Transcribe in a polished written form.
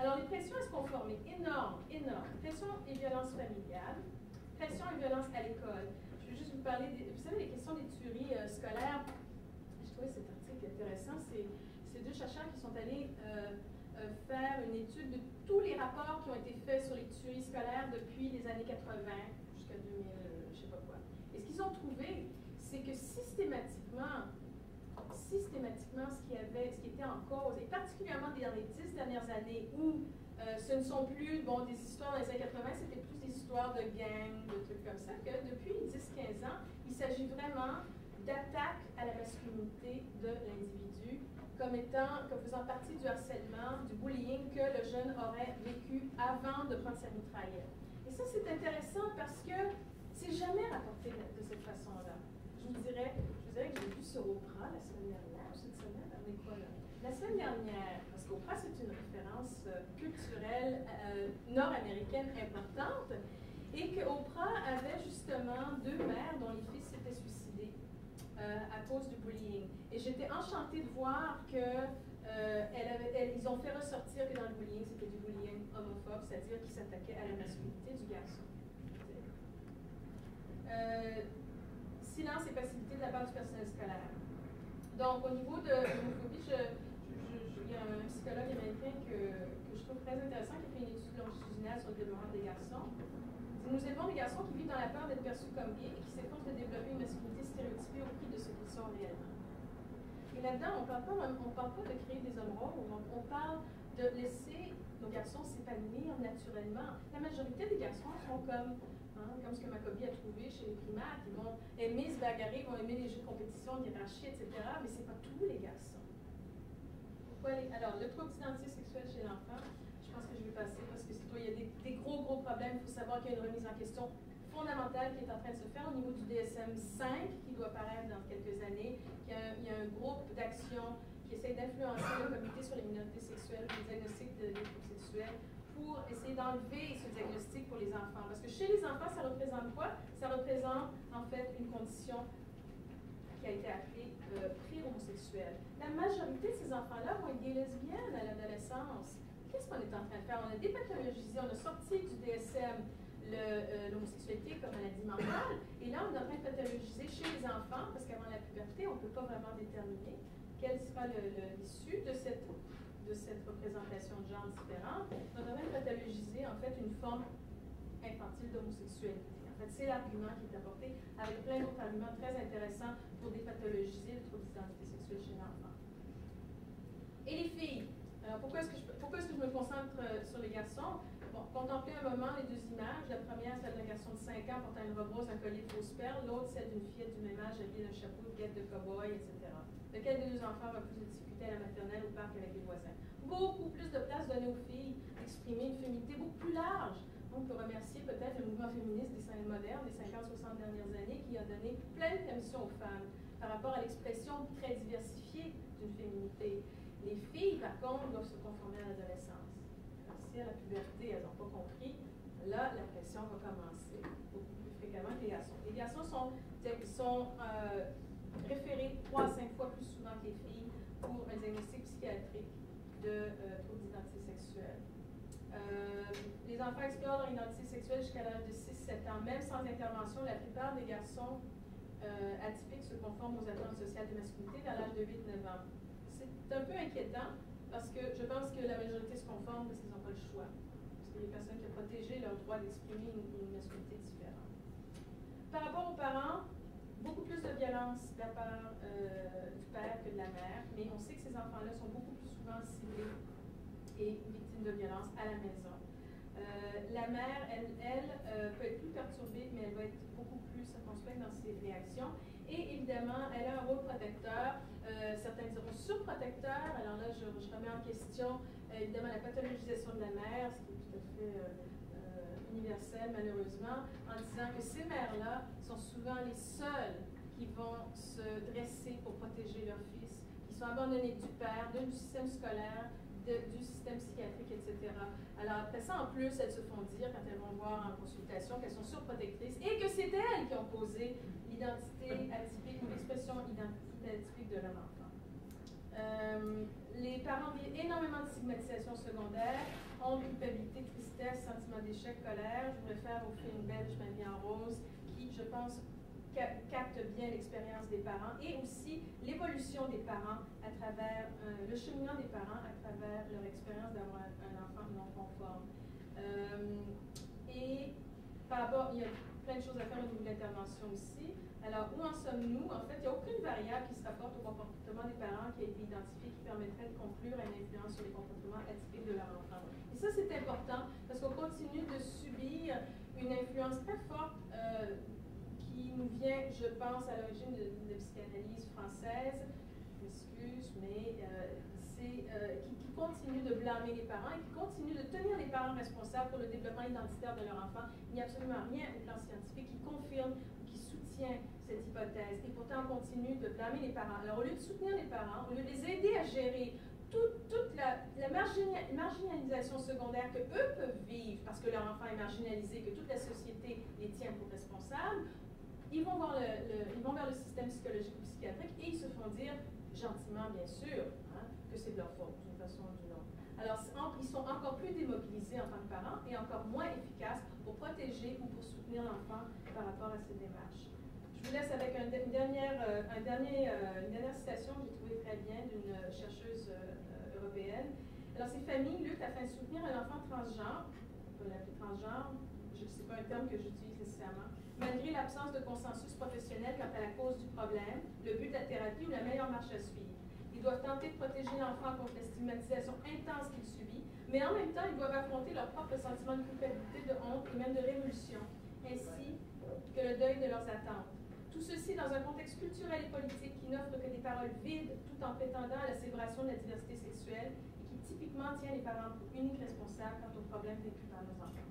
Alors, les pressions à se conformer, énormes, énormes. Pression et violence familiale, pression et violence à l'école. Je vais juste vous parler, vous savez, les questions des tueries scolaires. Je trouvais cet article intéressant. C'est deux chercheurs qui sont allés faire une étude de tous les rapports qui ont été faits sur les tueries scolaires depuis les années 80 jusqu'à 2000, je ne sais pas quoi. Et ce qu'ils ont trouvé, c'est que systématiquement, ce qui était en cause, et particulièrement dans les 10 dernières années où ce ne sont plus des histoires dans les années 80, c'était plus des histoires de gangs, de trucs comme ça, que depuis 10-15 ans, il s'agit vraiment d'attaque à la masculinité de l'individu comme faisant partie du harcèlement, du bullying que le jeune aurait vécu avant de prendre sa mitraillette. Et ça, c'est intéressant parce que c'est jamais rapporté de cette façon-là. Je vous dirais que j'ai vu sur Oprah la semaine dernière, cette semaine, on est quoi là? La semaine dernière, parce qu'Oprah, c'est une référence culturelle nord-américaine importante, et que Oprah avait justement 2 mères dont les fils s'étaient suicidés à cause du bullying. Et j'étais enchantée de voir que ils ont fait ressortir que dans le bullying, c'était du bullying homophobe, c'est-à-dire qui s'attaquait à la masculinité du garçon. Silence et passivité de la part du personnel scolaire. Donc, au niveau de l'homophobie, il y a un psychologue américain que je trouve très intéressant qui a fait une étude longitudinale sur le développement des garçons. Nous élevons des garçons qui vivent dans la peur d'être perçus comme gays et qui s'efforcent de développer une masculinité stéréotypée au prix de ce qu'ils sont réellement. Et là-dedans, on ne parle pas de créer des hommes rôles, on parle de laisser nos garçons s'épanouir naturellement. La majorité des garçons sont comme ce que Maccoby a trouvé chez les primates. Ils vont aimer se bagarrer, ils vont aimer les jeux de compétition, de hiérarchie, etc. Mais ce n'est pas tous les garçons. Alors, le trouble d'identité sexuelle chez l'enfant, je pense que je vais passer parce que il y a des gros problèmes. Il faut savoir qu'il y a une remise en question fondamentale qui est en train de se faire au niveau du DSM-5 qui doit apparaître dans quelques années. Il y a un groupe d'action qui essaie d'influencer le comité sur les minorités sexuelles, le diagnostic de troubles sexuels, pour essayer d'enlever ce diagnostic pour les enfants. Parce que chez les enfants, ça représente quoi? Ça représente en fait une condition qui a été appelée pré-homosexuelle. La majorité de ces enfants-là vont être gays lesbiennes à l'adolescence. Qu'est-ce qu'on est en train de faire? On a dépathologisé, on a sorti du DSM l'homosexualité comme maladie mentale, et là, on est en train de pathologiser chez les enfants, parce qu'avant la puberté, on ne peut pas vraiment déterminer quelle sera l'issue de cette représentation de genre différente. On est en train de pathologiser, en fait, une forme infantile d'homosexualité. En fait, c'est l'argument qui est apporté, avec plein d'autres arguments très intéressants pour dépathologiser le trouble d'identité sexuelle chez l'enfant. Et les filles? Alors, pourquoi est-ce que je me concentre sur les garçons? Bon, contemplez un moment les 2 images. La première, celle d'un garçon de 5 ans portant une robe rose, un collier de fausses perles. L'autre, celle d'une fillette du même âge habillée d'un chapeau, de guette de cow-boy, etc. Lequel des 2 enfants va plus de difficultés à la maternelle au parc avec les voisins? Beaucoup plus de place donnée aux filles d'exprimer une féminité beaucoup plus large. On peut remercier peut-être le mouvement féministe des années modernes, des 50-60 dernières années, qui a donné plein de permissions aux femmes par rapport à l'expression très diversifiée d'une féminité. Les filles, par contre, doivent se conformer à l'adolescence. Si à la puberté, elles n'ont pas compris, là, la pression va commencer beaucoup plus fréquemment que les garçons. Les garçons sont référés 3 à 5 fois plus souvent que les filles pour un diagnostic psychiatrique de trouble d'identité sexuelle. Les enfants explorent leur identité sexuelle jusqu'à l'âge de 6-7 ans. Même sans intervention, la plupart des garçons atypiques se conforment aux attentes sociales de masculinité vers l'âge de 8-9 ans. C'est un peu inquiétant parce que je pense que la majorité se conforme parce qu'ils n'ont pas le choix. Parce qu'il y a des personnes qui ont protégé leur droit d'exprimer une masculinité différente. Par rapport aux parents, beaucoup plus de violence de la part du père que de la mère, mais on sait que ces enfants-là sont beaucoup plus souvent ciblés et victimes de violence à la maison. La mère, elle peut être plus perturbée, mais elle va être beaucoup plus circonspecte dans ses réactions. Et évidemment, elle a un rôle protecteur, certains diront surprotecteur. Alors là, je remets en question, évidemment, la pathologisation de la mère, ce qui est tout à fait universel, malheureusement, en disant que ces mères-là sont souvent les seules qui vont se dresser pour protéger leurs fils, qui sont abandonnés du père, du système scolaire, du système psychiatrique, etc. Alors après ça, en plus, elles se font dire, quand elles vont voir en consultation, qu'elles sont surprotectrices et que c'est elles qui ont posé l'identité atypique ou l'expression identité atypique de leur enfant. les parents vivent énormément de stigmatisation secondaire, ont culpabilité, tristesse, sentiment d'échec, colère. Je vous réfère au film belge Ma vie en rose, qui, je pense, capte bien l'expérience des parents et aussi l'évolution des parents à travers le cheminement des parents à travers leur expérience d'avoir un enfant non conforme. Et par rapport, il y a plein de choses à faire au niveau de l'intervention aussi. Alors, où en sommes-nous? En fait, il n'y a aucune variable qui se rapporte au comportement des parents qui a été identifiée qui permettrait de conclure une influence sur les comportements atypiques de leur enfant. Et ça, c'est important parce qu'on continue de subir une influence très forte qui nous vient, je pense, à l'origine de la psychanalyse française. Je m'excuse, mais qui continue de blâmer les parents et qui continue de tenir les parents responsables pour le développement identitaire de leur enfant. Il n'y a absolument rien au plan scientifique qui confirme ou qui soutient cette hypothèse. Et pourtant, on continue de blâmer les parents. Alors, au lieu de soutenir les parents, au lieu de les aider à gérer toute la marginalisation secondaire que eux peuvent vivre parce que leur enfant est marginalisé, que toute la société les tient pour responsables, ils vont vers le système psychologique ou psychiatrique et ils se font dire, gentiment bien sûr, hein, que c'est de leur faute d'une façon ou d'une autre. Alors, ils sont encore plus démobilisés en tant que parents et encore moins efficaces pour protéger ou pour soutenir l'enfant par rapport à cette démarche. Je vous laisse avec une dernière citation que j'ai trouvée très bien d'une chercheuse européenne. Alors, ces familles luttent afin de soutenir un enfant transgenre, on peut l'appeler transgenre, ce n'est pas un terme que j'utilise nécessairement, malgré l'absence de consensus professionnel quant à la cause du problème, le but de la thérapie ou la meilleure marche à suivre. Ils doivent tenter de protéger l'enfant contre la stigmatisation intense qu'il subit, mais en même temps, ils doivent affronter leur propre sentiment de culpabilité, de honte et même de révulsion, ainsi que le deuil de leurs attentes. Tout ceci dans un contexte culturel et politique qui n'offre que des paroles vides tout en prétendant à la célébration de la diversité sexuelle et qui typiquement tient les parents pour uniques responsables quant aux problèmes vécus par nos enfants.